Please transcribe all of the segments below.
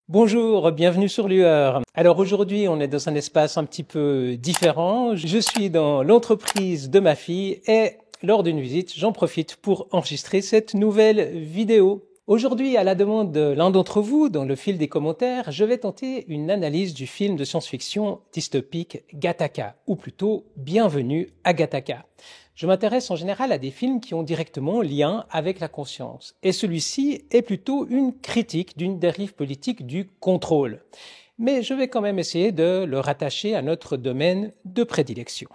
Bonjour, bienvenue sur Lueur. Alors aujourd'hui, on est dans un espace un petit peu différent. Je suis dans l'entreprise de ma fille et lors d'une visite, j'en profite pour enregistrer cette nouvelle vidéo. Aujourd'hui, à la demande de l'un d'entre vous, dans le fil des commentaires, je vais tenter une analyse du film de science-fiction dystopique Gattaca, ou plutôt Bienvenue à Gattaca. Je m'intéresse en général à des films qui ont directement lien avec la conscience. Et celui-ci est plutôt une critique d'une dérive politique du contrôle. Mais je vais quand même essayer de le rattacher à notre domaine de prédilection.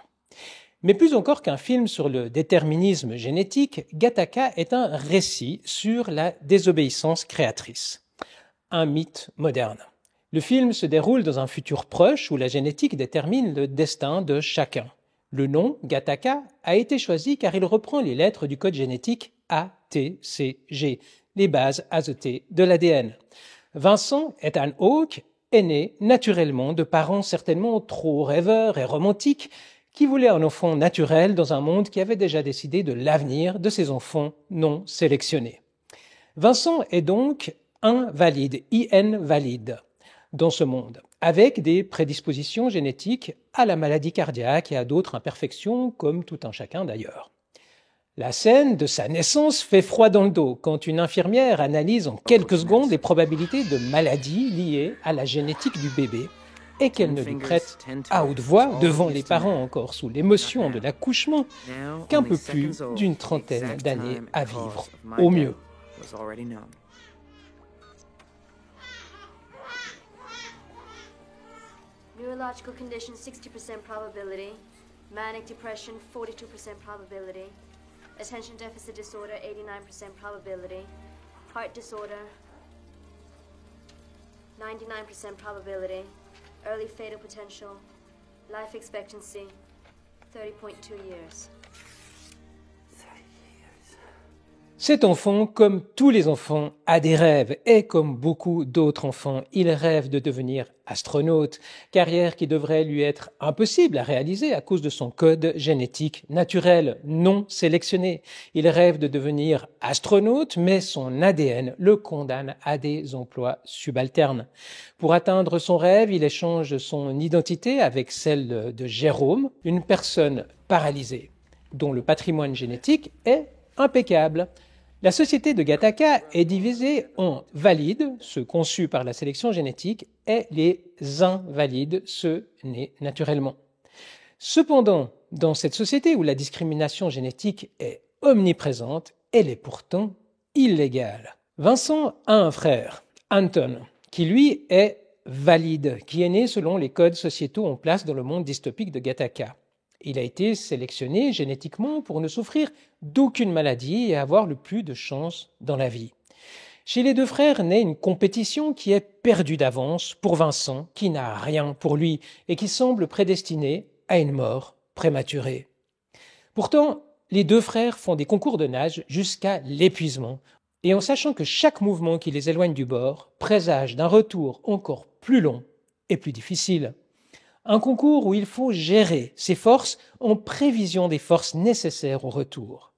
Mais plus encore qu'un film sur le déterminisme génétique, Gattaca est un récit sur la désobéissance créatrice. Un mythe moderne. Le film se déroule dans un futur proche où la génétique détermine le destin de chacun. Le nom, Gattaca, a été choisi car il reprend les lettres du code génétique ATCG, les bases azotées de l'ADN. Vincent Ethan Hawke est né naturellement de parents certainement trop rêveurs et romantiques qui voulaient un enfant naturel dans un monde qui avait déjà décidé de l'avenir de ses enfants non sélectionnés. Vincent est donc invalide, valide, dans ce monde, avec des prédispositions génétiques à la maladie cardiaque et à d'autres imperfections, comme tout un chacun d'ailleurs. La scène de sa naissance fait froid dans le dos quand une infirmière analyse en quelques secondes les probabilités de maladies liées à la génétique du bébé et qu'elle ne lui prête à haute voix, devant les parents encore sous l'émotion de l'accouchement, qu'un peu plus d'une trentaine d'années à vivre, au mieux. Neurological condition 60% probability. Manic depression 42% probability. Attention deficit disorder 89% probability. Heart disorder 99% probability. Early fatal potential. Life expectancy 30.2 years. Cet enfant, comme tous les enfants, a des rêves et comme beaucoup d'autres enfants, il rêve de devenir astronaute, carrière qui devrait lui être impossible à réaliser à cause de son code génétique naturel, non sélectionné. Il rêve de devenir astronaute, mais son ADN le condamne à des emplois subalternes. Pour atteindre son rêve, il échange son identité avec celle de Jérôme, une personne paralysée, dont le patrimoine génétique est impeccable. La société de Gattaca est divisée en valides, ceux conçus par la sélection génétique, et les invalides, ceux nés naturellement. Cependant, dans cette société où la discrimination génétique est omniprésente, elle est pourtant illégale. Vincent a un frère, Anton, qui lui est valide, qui est né selon les codes sociétaux en place dans le monde dystopique de Gattaca. Il a été sélectionné génétiquement pour ne souffrir d'aucune maladie et avoir le plus de chance dans la vie. Chez les deux frères naît une compétition qui est perdue d'avance pour Vincent, qui n'a rien pour lui et qui semble prédestiné à une mort prématurée. Pourtant, les deux frères font des concours de nage jusqu'à l'épuisement, et en sachant que chaque mouvement qui les éloigne du bord présage d'un retour encore plus long et plus difficile. Un concours où il faut gérer ses forces en prévision des forces nécessaires au retour.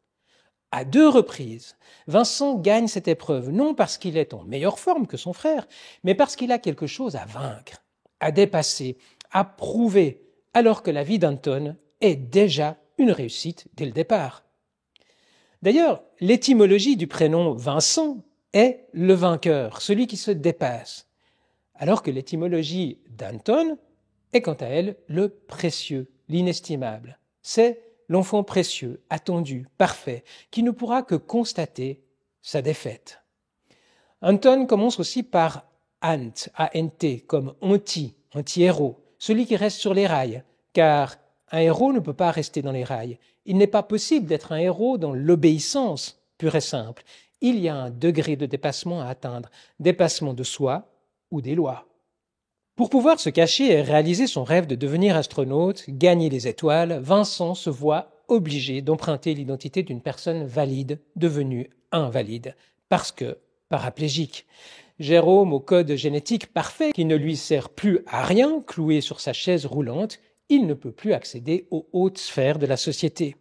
À 2 reprises, Vincent gagne cette épreuve non parce qu'il est en meilleure forme que son frère, mais parce qu'il a quelque chose à vaincre, à dépasser, à prouver, alors que la vie d'Anton est déjà une réussite dès le départ. D'ailleurs, l'étymologie du prénom Vincent est le vainqueur, celui qui se dépasse, alors que l'étymologie d'Anton est quant à elle le précieux, l'inestimable. C'est l'enfant précieux, attendu, parfait, qui ne pourra que constater sa défaite. Anton commence aussi par Ant, A-N-T, comme anti-héros, celui qui reste sur les rails, car un héros ne peut pas rester dans les rails. Il n'est pas possible d'être un héros dans l'obéissance pure et simple. Il y a un degré de dépassement à atteindre, dépassement de soi ou des lois. Pour pouvoir se cacher et réaliser son rêve de devenir astronaute, gagner les étoiles, Vincent se voit obligé d'emprunter l'identité d'une personne valide devenue invalide, parce que paraplégique. Jérôme, au code génétique parfait qui ne lui sert plus à rien, cloué sur sa chaise roulante, il ne peut plus accéder aux hautes sphères de la société.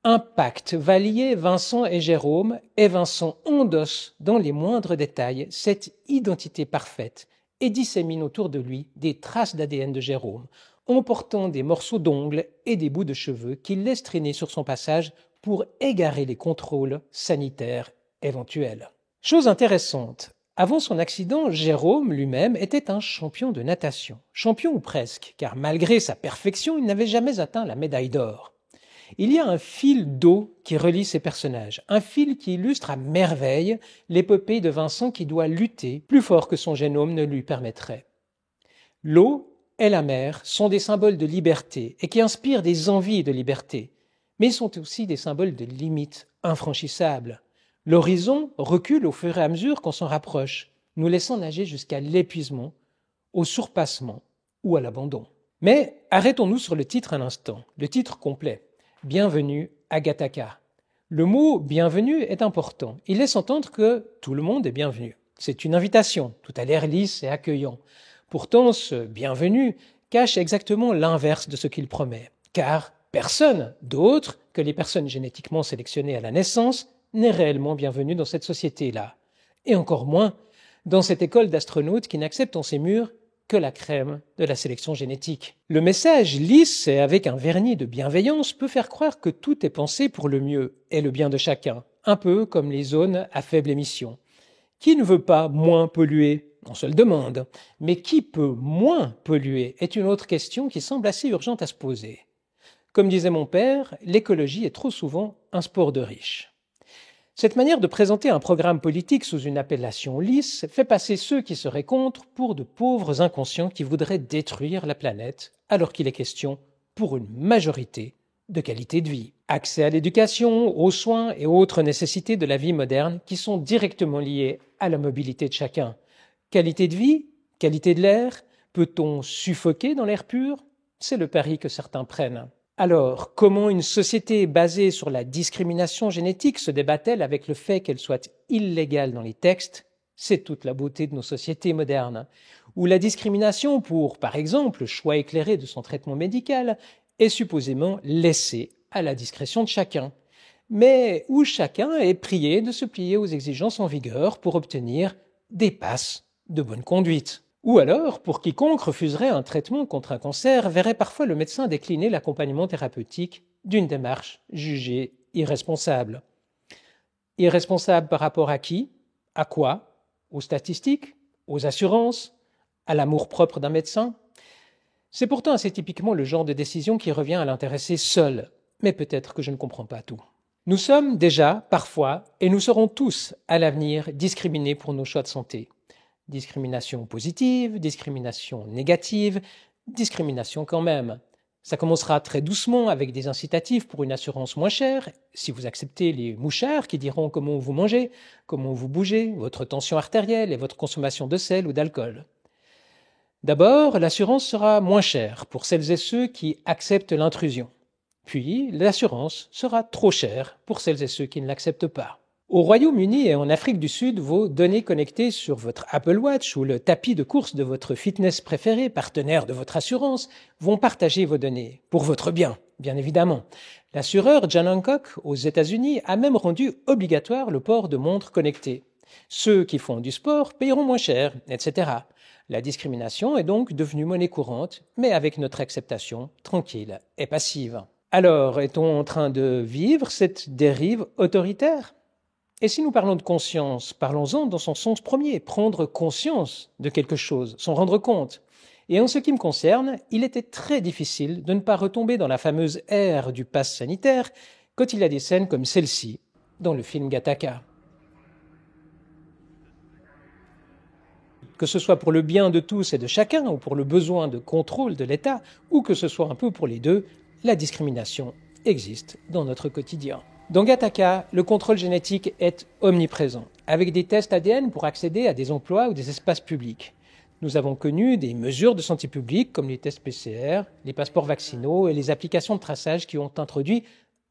Un pacte va lier Vincent et Jérôme, et Vincent endosse dans les moindres détails cette identité parfaite et dissémine autour de lui des traces d'ADN de Jérôme, en portant des morceaux d'ongles et des bouts de cheveux qu'il laisse traîner sur son passage pour égarer les contrôles sanitaires éventuels. Chose intéressante, avant son accident, Jérôme lui-même était un champion de natation. Champion ou presque, car malgré sa perfection, il n'avait jamais atteint la médaille d'or. Il y a un fil d'eau qui relie ces personnages, un fil qui illustre à merveille l'épopée de Vincent qui doit lutter plus fort que son génome ne lui permettrait. L'eau et la mer sont des symboles de liberté et qui inspirent des envies de liberté, mais ils sont aussi des symboles de limites infranchissables. L'horizon recule au fur et à mesure qu'on s'en rapproche, nous laissant nager jusqu'à l'épuisement, au surpassement ou à l'abandon. Mais arrêtons-nous sur le titre un instant, le titre complet. Bienvenue à Gattaca. Le mot « bienvenue » est important. Il laisse entendre que tout le monde est bienvenu. C'est une invitation, tout a l'air lisse et accueillant. Pourtant, ce « bienvenue » cache exactement l'inverse de ce qu'il promet. Car personne d'autre que les personnes génétiquement sélectionnées à la naissance n'est réellement bienvenu dans cette société-là. Et encore moins dans cette école d'astronautes qui n'accepte en ses murs que la crème de la sélection génétique. Le message lisse et avec un vernis de bienveillance peut faire croire que tout est pensé pour le mieux et le bien de chacun, un peu comme les zones à faible émission. Qui ne veut pas moins polluer? On se le demande. Mais qui peut moins polluer est une autre question qui semble assez urgente à se poser. Comme disait mon père, l'écologie est trop souvent un sport de riches. Cette manière de présenter un programme politique sous une appellation lisse fait passer ceux qui seraient contre pour de pauvres inconscients qui voudraient détruire la planète, alors qu'il est question, pour une majorité, de qualité de vie. Accès à l'éducation, aux soins et autres nécessités de la vie moderne qui sont directement liées à la mobilité de chacun. Qualité de vie, qualité de l'air, peut-on suffoquer dans l'air pur? C'est le pari que certains prennent. Alors, comment une société basée sur la discrimination génétique se débat-elle avec le fait qu'elle soit illégale dans les textes? C'est toute la beauté de nos sociétés modernes, où la discrimination pour, par exemple, le choix éclairé de son traitement médical est supposément laissée à la discrétion de chacun, mais où chacun est prié de se plier aux exigences en vigueur pour obtenir des passes de bonne conduite. Ou alors, pour quiconque refuserait un traitement contre un cancer, verrait parfois le médecin décliner l'accompagnement thérapeutique d'une démarche jugée irresponsable. Irresponsable par rapport à qui? À quoi? Aux statistiques? Aux assurances? À l'amour-propre d'un médecin? C'est pourtant assez typiquement le genre de décision qui revient à l'intéressé seul, mais peut-être que je ne comprends pas tout. Nous sommes déjà, parfois, et nous serons tous, à l'avenir, discriminés pour nos choix de santé. Discrimination positive, discrimination négative, discrimination quand même. Ça commencera très doucement avec des incitatifs pour une assurance moins chère, si vous acceptez les mouchards qui diront comment vous mangez, comment vous bougez, votre tension artérielle et votre consommation de sel ou d'alcool. D'abord, l'assurance sera moins chère pour celles et ceux qui acceptent l'intrusion. Puis, l'assurance sera trop chère pour celles et ceux qui ne l'acceptent pas. Au Royaume-Uni et en Afrique du Sud, vos données connectées sur votre Apple Watch ou le tapis de course de votre fitness préféré, partenaire de votre assurance, vont partager vos données, pour votre bien, bien évidemment. L'assureur John Hancock aux États-Unis a même rendu obligatoire le port de montres connectées. Ceux qui font du sport paieront moins cher, etc. La discrimination est donc devenue monnaie courante, mais avec notre acceptation tranquille et passive. Alors, est-on en train de vivre cette dérive autoritaire ? Et si nous parlons de conscience, parlons-en dans son sens premier, prendre conscience de quelque chose, s'en rendre compte. Et en ce qui me concerne, il était très difficile de ne pas retomber dans la fameuse ère du pass sanitaire quand il y a des scènes comme celle-ci dans le film Gattaca. Que ce soit pour le bien de tous et de chacun, ou pour le besoin de contrôle de l'État, ou que ce soit un peu pour les deux, la discrimination existe dans notre quotidien. Dans Gattaca, le contrôle génétique est omniprésent, avec des tests ADN pour accéder à des emplois ou des espaces publics. Nous avons connu des mesures de santé publique comme les tests PCR, les passeports vaccinaux et les applications de traçage qui ont introduit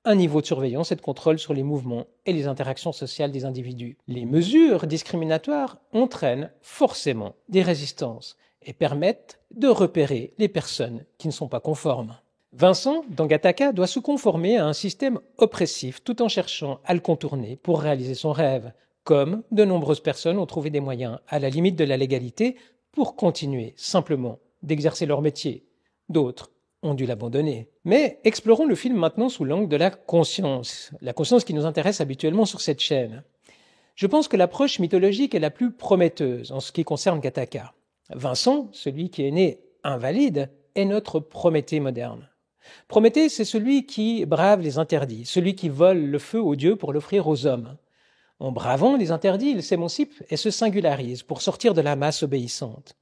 un niveau de surveillance et de contrôle sur les mouvements et les interactions sociales des individus. Les mesures discriminatoires entraînent forcément des résistances et permettent de repérer les personnes qui ne sont pas conformes. Vincent, dans Gattaca, doit se conformer à un système oppressif tout en cherchant à le contourner pour réaliser son rêve, comme de nombreuses personnes ont trouvé des moyens à la limite de la légalité pour continuer simplement d'exercer leur métier. D'autres ont dû l'abandonner. Mais explorons le film maintenant sous l'angle de la conscience qui nous intéresse habituellement sur cette chaîne. Je pense que l'approche mythologique est la plus prometteuse en ce qui concerne Gattaca. Vincent, celui qui est né invalide, est notre Prométhée moderne. Prométhée, c'est celui qui brave les interdits, celui qui vole le feu aux dieux pour l'offrir aux hommes. En bravant les interdits, il s'émancipe et se singularise pour sortir de la masse obéissante.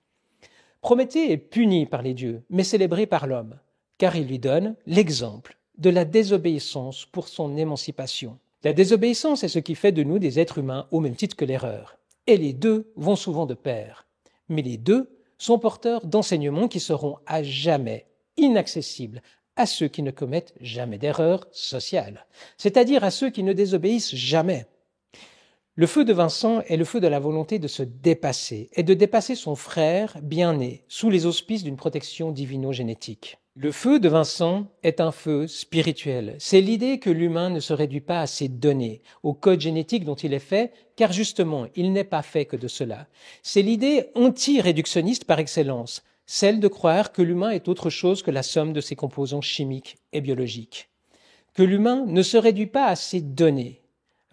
Prométhée est puni par les dieux, mais célébré par l'homme, car il lui donne l'exemple de la désobéissance pour son émancipation. La désobéissance est ce qui fait de nous des êtres humains au même titre que l'erreur. Et les deux vont souvent de pair. Mais les deux sont porteurs d'enseignements qui seront à jamais inaccessibles à ceux qui ne commettent jamais d'erreur sociale, c'est-à-dire à ceux qui ne désobéissent jamais. Le feu de Vincent est le feu de la volonté de se dépasser et de dépasser son frère bien né, sous les auspices d'une protection divino-génétique. Le feu de Vincent est un feu spirituel. C'est l'idée que l'humain ne se réduit pas à ses données, au code génétique dont il est fait, car justement, il n'est pas fait que de cela. C'est l'idée anti-réductionniste par excellence, celle de croire que l'humain est autre chose que la somme de ses composants chimiques et biologiques. Que l'humain ne se réduit pas à ses données.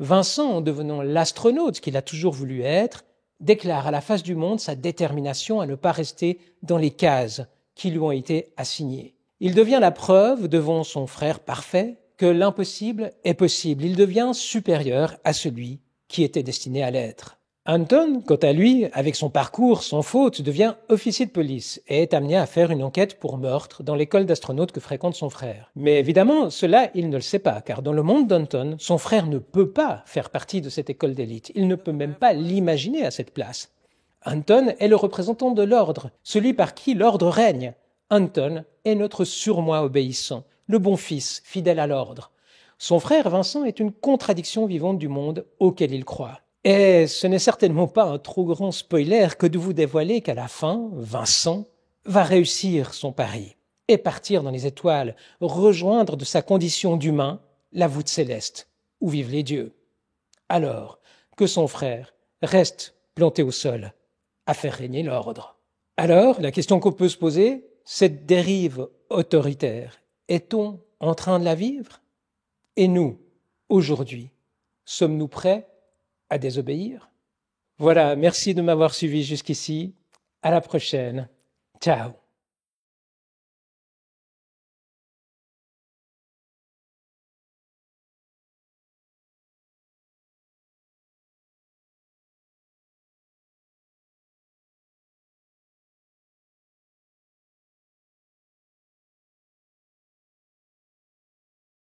Vincent, en devenant l'astronaute qu'il a toujours voulu être, déclare à la face du monde sa détermination à ne pas rester dans les cases qui lui ont été assignées. Il devient la preuve devant son frère parfait que l'impossible est possible. Il devient supérieur à celui qui était destiné à l'être. Anton, quant à lui, avec son parcours sans faute, devient officier de police et est amené à faire une enquête pour meurtre dans l'école d'astronautes que fréquente son frère. Mais évidemment, cela, il ne le sait pas, car dans le monde d'Anton, son frère ne peut pas faire partie de cette école d'élite. Il ne peut même pas l'imaginer à cette place. Anton est le représentant de l'ordre, celui par qui l'ordre règne. Anton est notre surmoi obéissant, le bon fils, fidèle à l'ordre. Son frère Vincent est une contradiction vivante du monde auquel il croit. Et ce n'est certainement pas un trop grand spoiler que de vous dévoiler qu'à la fin, Vincent va réussir son pari et partir dans les étoiles, rejoindre de sa condition d'humain la voûte céleste où vivent les dieux. Alors que son frère reste planté au sol à faire régner l'ordre. Alors, la question qu'on peut se poser, cette dérive autoritaire, est-on en train de la vivre? Et nous, aujourd'hui, sommes-nous prêts à désobéir? Voilà, merci de m'avoir suivi jusqu'ici. À la prochaine. Ciao.